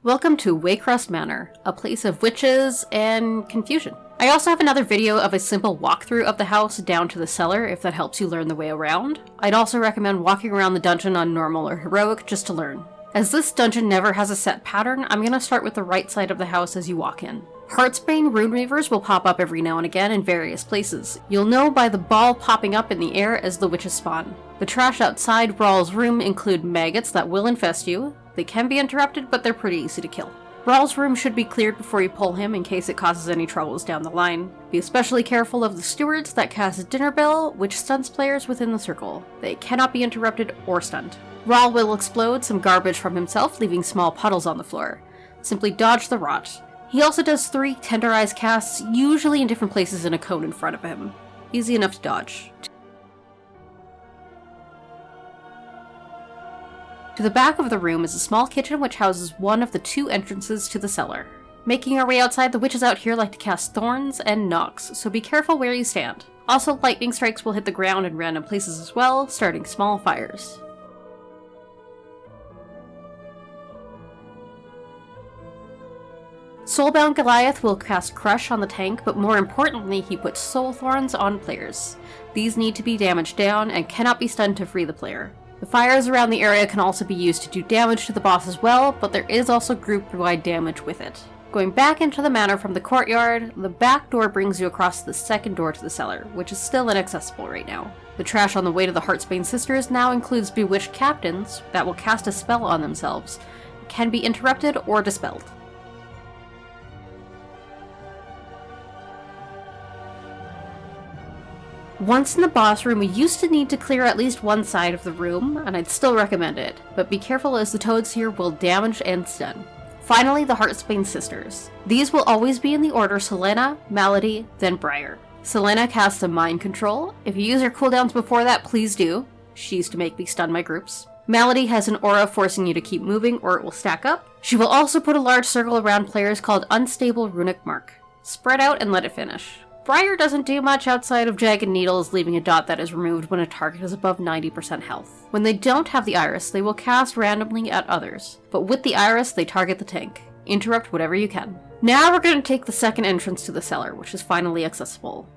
Welcome to Waycrest Manor, a place of witches and confusion. I also have another video of a simple walkthrough of the house down to the cellar if that helps you learn the way around. I'd also recommend walking around the dungeon on normal or heroic just to learn. As this dungeon never has a set pattern, I'm going to start with the right side of the house as you walk in. Heartsbane rune weavers will pop up every now and again in various places. You'll know by the ball popping up in the air as the witches spawn. The trash outside Rawl's room include maggots that will infest you. They can be interrupted, but they're pretty easy to kill. Rawl's room should be cleared before you pull him in case it causes any troubles down the line. Be especially careful of the stewards that cast Dinner Bell, which stuns players within the circle. They cannot be interrupted or stunned. Rawl will explode some garbage from himself, leaving small puddles on the floor. Simply dodge the rot. He also does 3 tenderized casts, usually in different places in a cone in front of him. Easy enough to dodge. To the back of the room is a small kitchen which houses one of the 2 entrances to the cellar. Making our way outside, the witches out here like to cast thorns and knocks, so be careful where you stand. Also, lightning strikes will hit the ground in random places as well, starting small fires. Soulbound Goliath will cast Crush on the tank, but more importantly, he puts Soul Thorns on players. These need to be damaged down and cannot be stunned to free the player. The fires around the area can also be used to do damage to the boss as well, but there is also group-wide damage with it. Going back into the manor from the courtyard, the back door brings you across the second door to the cellar, which is still inaccessible right now. The trash on the way to the Heartsbane Sisters now includes bewitched captains that will cast a spell on themselves. It can be interrupted or dispelled. Once in the boss room, we used to need to clear at least one side of the room, and I'd still recommend it, but be careful as the toads here will damage and stun. Finally, the Heartsbane Sisters. These will always be in the order Selena, Malady, then Briar. Selena casts a Mind Control. If you use her cooldowns before that, please do. She used to make me stun my groups. Malady has an aura forcing you to keep moving or it will stack up. She will also put a large circle around players called Unstable Runic Mark. Spread out and let it finish. Briar doesn't do much outside of Jagged Needles, leaving a dot that is removed when a target is above 90% health. When they don't have the Iris, they will cast randomly at others, but with the Iris, they target the tank. Interrupt whatever you can. Now we're going to take the second entrance to the cellar, which is finally accessible.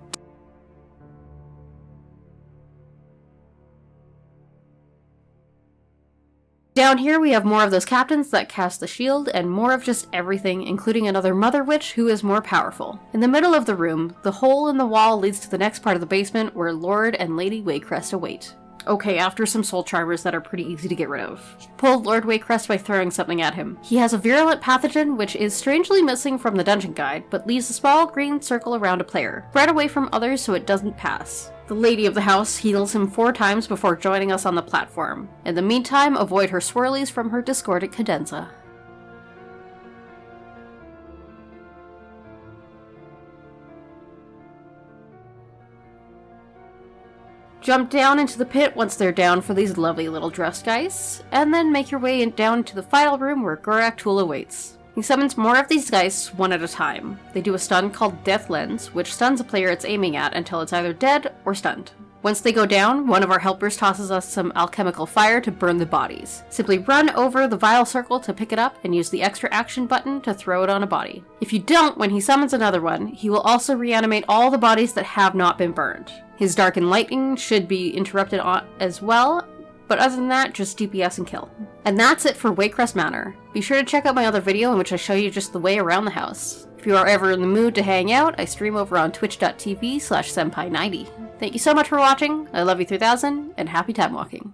Down here we have more of those captains that cast the shield, and more of just everything, including another Mother Witch who is more powerful. In the middle of the room, the hole in the wall leads to the next part of the basement where Lord and Lady Waycrest await. Okay, after some soul charmers that are pretty easy to get rid of. Pull Lord Waycrest by throwing something at him. He has a virulent pathogen which is strangely missing from the dungeon guide, but leaves a small green circle around a player, spread away from others so it doesn't pass. The lady of the house heals him 4 times before joining us on the platform. In the meantime, avoid her swirlies from her discordant cadenza. Jump down into the pit once they're down for these lovely little dressed guys, and then make your way down to the final room where Gorak Tool awaits. He summons more of these guys one at a time. They do a stun called Death Lens, which stuns a player it's aiming at until it's either dead or stunned. Once they go down, one of our helpers tosses us some alchemical fire to burn the bodies. Simply run over the vile circle to pick it up and use the extra action button to throw it on a body. If you don't, when he summons another one, he will also reanimate all the bodies that have not been burned. His Dark and Lightning should be interrupted as well, but other than that, just DPS and kill. And that's it for Waycrest Manor. Be sure to check out my other video in which I show you just the way around the house. If you are ever in the mood to hang out, I stream over on twitch.tv/senpai90. Thank you so much for watching, I love you 3000, and happy time walking.